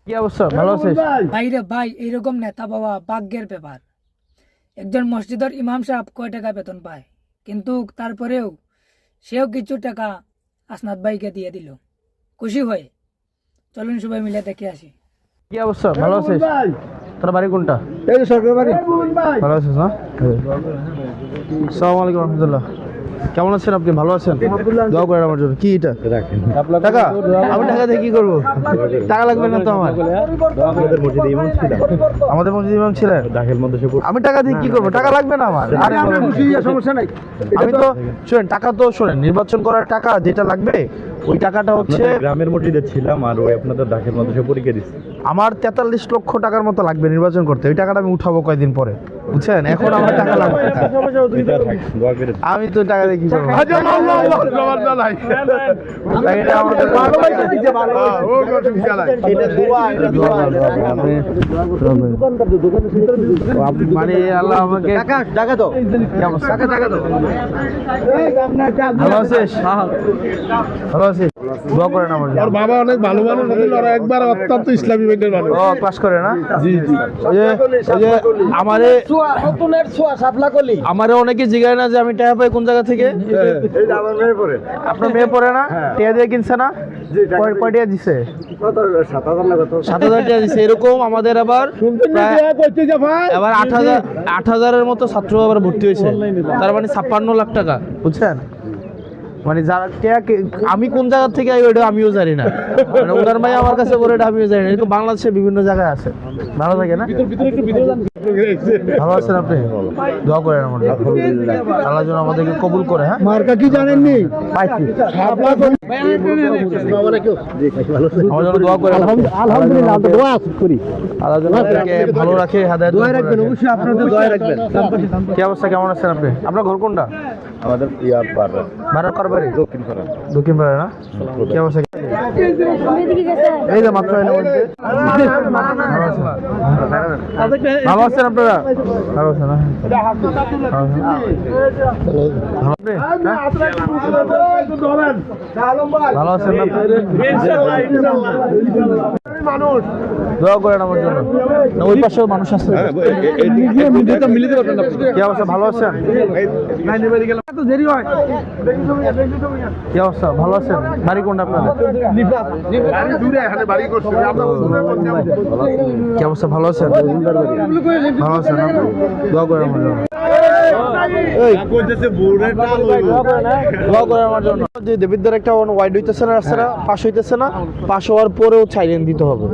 কি অবস্থা, ভালো আছিস? ভাই রে ভাই, এইরকম নেতা বাবা ভাগ্যের ব্যাপার। একজন মসজিদের ইমাম সাহেব কয় টাকা বেতন পায়, কিন্তু তারপরেও সেও কিছু টাকা আসনাদ ভাইকে দিয়ে দিল খুশি হয়ে। চলুন সবাই মিলে দেখে আসি। কি অবস্থা, ভালো আছিস? তোর বাড়ি কোনটা? এই যে সরকার বাড়ি। ভালো আছিস না? আসসালামু আলাইকুম রহমতুল্লাহ। কেমন আছেন আপনি? ভালো আছেন? দোয়া করেন আমার জন্য। কি এটা টাকা? আমি টাকা দিয়ে কি করবো? টাকা লাগবে না তো আমার। আমাদের মসজিদে ইমাম ছিলাম। আমাদের মসজিদ ইমাম ছিলেন? দাখিল মধ্যে আমি টাকা দিয়ে কি করবো? টাকা লাগবে না আমার। আরে আমরা খুশি, সমস্যা নাই। আমি তো শুনেন, টাকা তো শুনেন, নির্বাচন করার টাকা যেটা লাগবে ওই টাকাটা হচ্ছে গ্রামের মসজিদে ছিলাম আর ওই আপনাদের দাখিল মধ্যে পরীক্ষা দিচ্ছি। আমার 43 লক্ষ টাকার মতো লাগবে নির্বাচন করতে। ওই টাকাটা আমি উঠাবো কয়দিন পরে, বুঝছেন? এখন আমার টাকা লাগবে। আমি তো টাকা দিয়ে কি করবো? মানে আল্লাহ আমাকে টাকা তো ভালো আছিস? ভালো আছিস? দোয়া করেন আমার জন্য। বাবা অনেক ভালো মানুষ, ওরা একবার অত্যন্ত ইসলামী ব্যাংকের মানুষ। ও পাস করে না? জি জি। ওই যে আমারে অনেকে জিজ্ঞাসা না যে আমি টাকা পাই কোন জায়গা থেকে। আমার মেয়ে পড়ে। আপনার মেয়ে পড়ে না? টাকা দিয়ে কিনছে না? কয় টাকা দিছে? 7,000 না কত? 7,000 টাকা দিছে। এরকম আমাদের আবার এবার 8,000-এর মতো ছাত্র আবার ভর্তি হয়েছে। তার মানে 56 লাখ টাকা, বুঝছেন? মানে যারা আমি কোন জায়গা থেকে আই ওটা আমিও জানি না। মানে ওনার ভাই আমার কাছে বলে এটা আমিও জানি না। এরকম বাংলাদেশে বিভিন্ন জায়গায় আছে। ভালো থাকে না? ভালো আছেন আপনি? দোয়া করেন আমার জন্য। আল্লাহ যেন আমাদেরকে কবুল করে। হ্যাঁ, মার্কা কি জানেননি? পাইছি। আমার জন্য দোয়া করেন। আলহামদুলিল্লাহ, আমরা দোয়া করি। আল্লাহ যেন আপনাকে ভালো রাখে, হেদায়েত দোয়া রাখবেন, অবশ্যই আপনাদের দোয়া রাখবেন। কি অবস্থা, কেমন আছেন আপনি? আপনার ঘর কোনটা? আমাদের ভাড়া করবারই? দক্ষিণ পাড়া। দক্ষিণ পাড়া না? কি অবস্থা? এই যে মাত্র এনে বলতে ভালো আছেন আপনারা? ভালো আছেন না? ভালো আছেন না? দোয়া করেন আমার জন্য। না, ওই পাশেও মানুষ আছে। কি অবস্থা, ভালো আছেন? কি অবস্থা, ভালো আছেন? বাড়ি কোনটা আপনাদের? কি অবস্থা, ভালো আছেন? ভালো আছেন আপনি? দোয়া করেন আমার জন্য। দোয়া করেন আমার জন্য। যে দেবিদ্দার একটা ওয়াইড হইতেছে না, রাস্তাটা পাশ হইতেছে না, পাশ হওয়ার পরেও চাইলেন দিতে হবে।